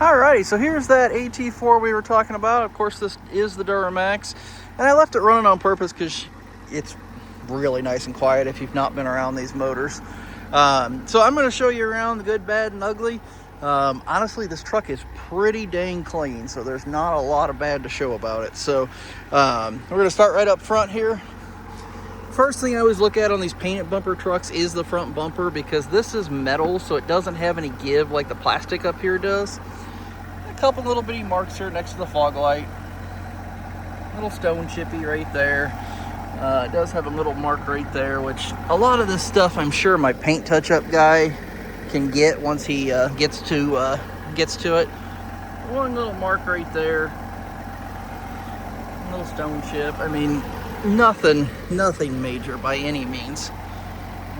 Alrighty, so here's that AT4 we were talking about. Of course, this is the Duramax, and I left it running on purpose because it's really nice and quiet if you've not been around these motors. So I'm going to show you around the good, bad, and ugly. Honestly, this truck is pretty dang clean, so there's not a lot of bad to show about it. So we're going to start right up front here. First thing I always look at on these painted bumper trucks is the front bumper, because this is metal, so it doesn't have any give like the plastic up here does. A couple little bitty marks here next to the fog light. Little stone chippy right there. It does have a little mark right there, which a lot of this stuff I'm sure my paint touch-up guy can get once he gets to it. One little mark right there. A little stone chip. I mean, nothing major by any means.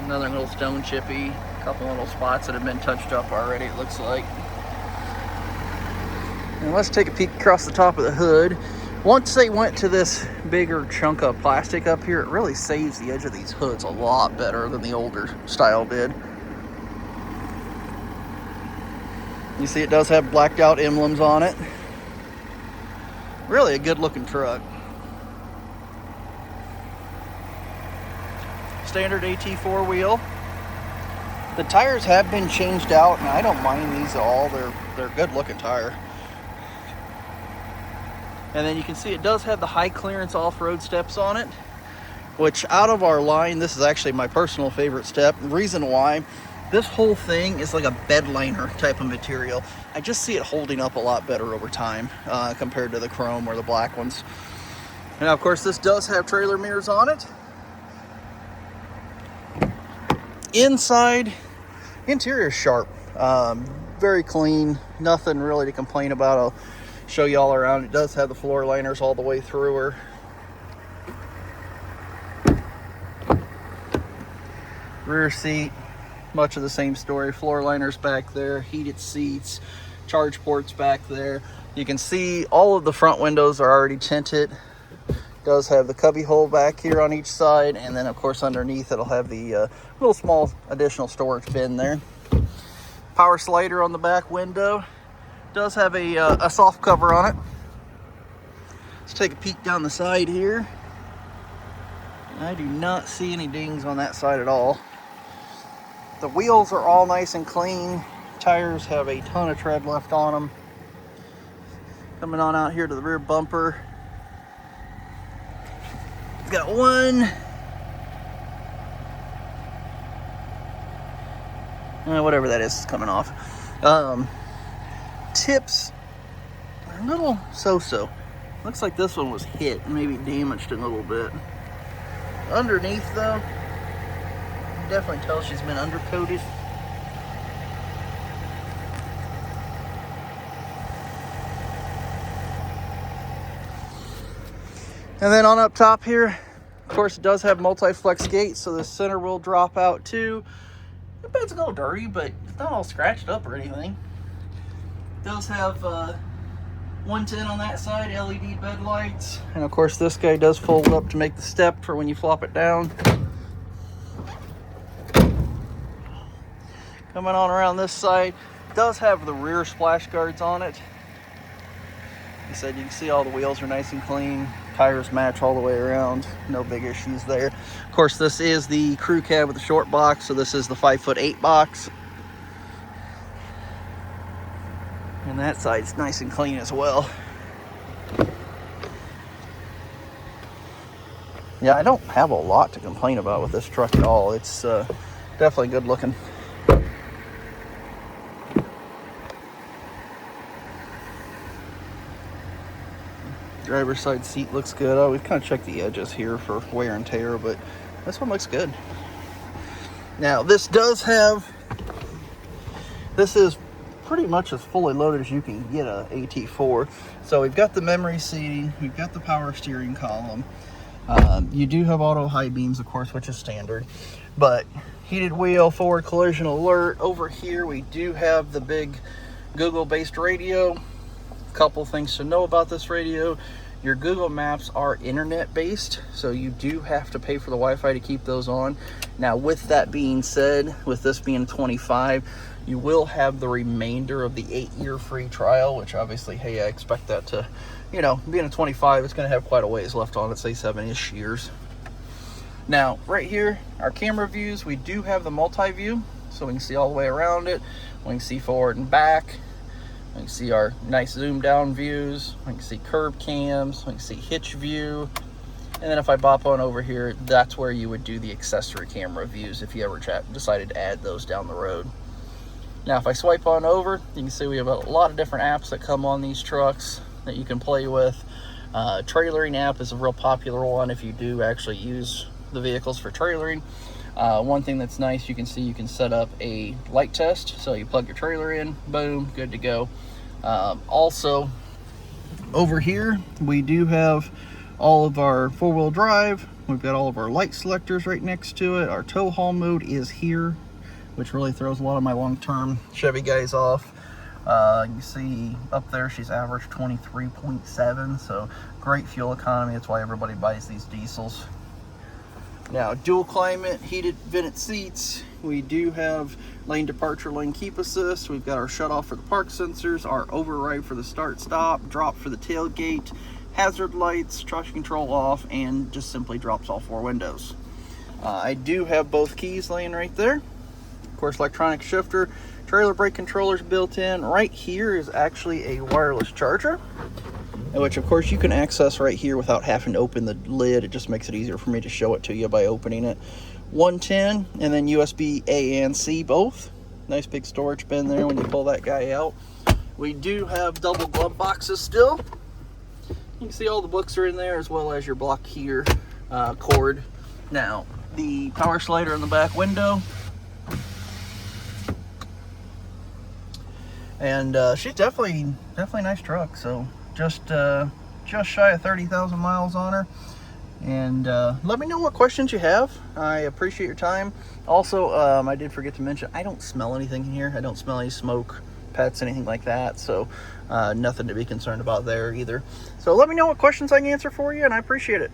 Another little stone chippy. A couple little spots that have been touched up already, it looks like. And let's take a peek across the top of the hood. Once they went to this bigger chunk of plastic up here, it really saves the edge of these hoods a lot better than the older style did. You see it does have blacked out emblems on it. Really a good looking truck. Standard AT4 wheel. The tires have been changed out, and I don't mind these at all. They're good looking tire. And then you can see it does have the high clearance off-road steps on it, which out of our line, this is actually my personal favorite step. The reason why, this whole thing is like a bed liner type of material. I just see it holding up a lot better over time compared to the chrome or the black ones. And now, of course, this does have trailer mirrors on it. Inside, interior is sharp, very clean, nothing really to complain about. I'll show you all around. It does have the floor liners all the way through her. Rear seat, much of the same story. Floor liners back there, heated seats, charge ports back there. You can see all of the front windows are already tinted. Does have the cubby hole back here on each side, and then of course underneath it'll have the little small additional storage bin there. Power slider on the back window. Does have a soft cover on it. Let's take a peek down the side here. I do not see any dings on that side at all. The wheels are all nice and clean. Tires have a ton of tread left on them. Coming on out here to the rear bumper. Got one. Whatever that is coming off. Tips are a little so-so. Looks like this one was hit, maybe damaged a little bit. Underneath though, you can definitely tell she's been undercoated. And then on up top here, of course, it does have multi-flex gates, so the center will drop out too. The bed's a little dirty, but it's not all scratched up or anything. It does have 110 on that side, LED bed lights. And of course, this guy does fold up to make the step for when you flop it down. Coming on around this side, it does have the rear splash guards on it. Like I said, you can see all the wheels are nice and clean. Tires match all the way around. No big issues there. Of course, this is the crew cab with the short box, so this is the 5'8" box. And that side's nice and clean as well. Yeah, I don't have a lot to complain about with this truck at all. It's definitely good looking. Driver's side seat looks good. Oh, we've kind of checked the edges here for wear and tear, but this one looks good. Now, this is pretty much as fully loaded as you can get a AT4. So we've got the memory seating, we've got the power steering column. You do have auto high beams, of course, which is standard, but heated wheel, forward collision alert. Over here, we do have the big Google-based radio. Couple things to know about this radio. Your Google Maps are internet based, so you do have to pay for the Wi-Fi to keep those on. Now, with that being said, with this being 25, you will have the remainder of the 8-year free trial, which obviously, hey, I expect that to, you know, being a 25, it's going to have quite a ways left on it, say 7-ish years. Now, right here, our camera views, we do have the multi-view, so we can see all the way around it. We can see forward and back. We can see our nice zoom down views. We can see curb cams. We can see hitch view. And then if I bop on over here, that's where you would do the accessory camera views if you ever decided to add those down the road. Now, if I swipe on over, you can see we have a lot of different apps that come on these trucks that you can play with. Trailering app is a real popular one if you do actually use the vehicles for trailering. One thing that's nice, you can see you can set up a light test. So you plug your trailer in, boom, good to go. Also, over here, we do have all of our 4-wheel drive. We've got all of our light selectors right next to it. Our tow haul mode is here, which really throws a lot of my long-term Chevy guys off. You see up there, she's averaged 23.7, so great fuel economy. That's why everybody buys these diesels. Now, dual climate, heated vented seats. We do have lane departure, lane keep assist. We've got our shut off for the park sensors, our override for the start stop, drop for the tailgate, hazard lights, traction control off, and just simply drops all 4 windows. I do have both keys laying right there. Of course, electronic shifter, trailer brake controllers built in. Right here is actually a wireless charger, which of course you can access right here without having to open the lid. It just makes it easier for me to show it to you by opening it. 110 and then USB A and C both. Nice big storage bin there when you pull that guy out. We do have double glove boxes still. You can see all the books are in there, as well as your block here cord. Now, the power slider in the back window. And she's definitely a nice truck. So just shy of 30,000 miles on her. And let me know what questions you have. I appreciate your time. Also, I did forget to mention, I don't smell anything in here. I don't smell any smoke, pets, anything like that. So nothing to be concerned about there either. So let me know what questions I can answer for you, and I appreciate it.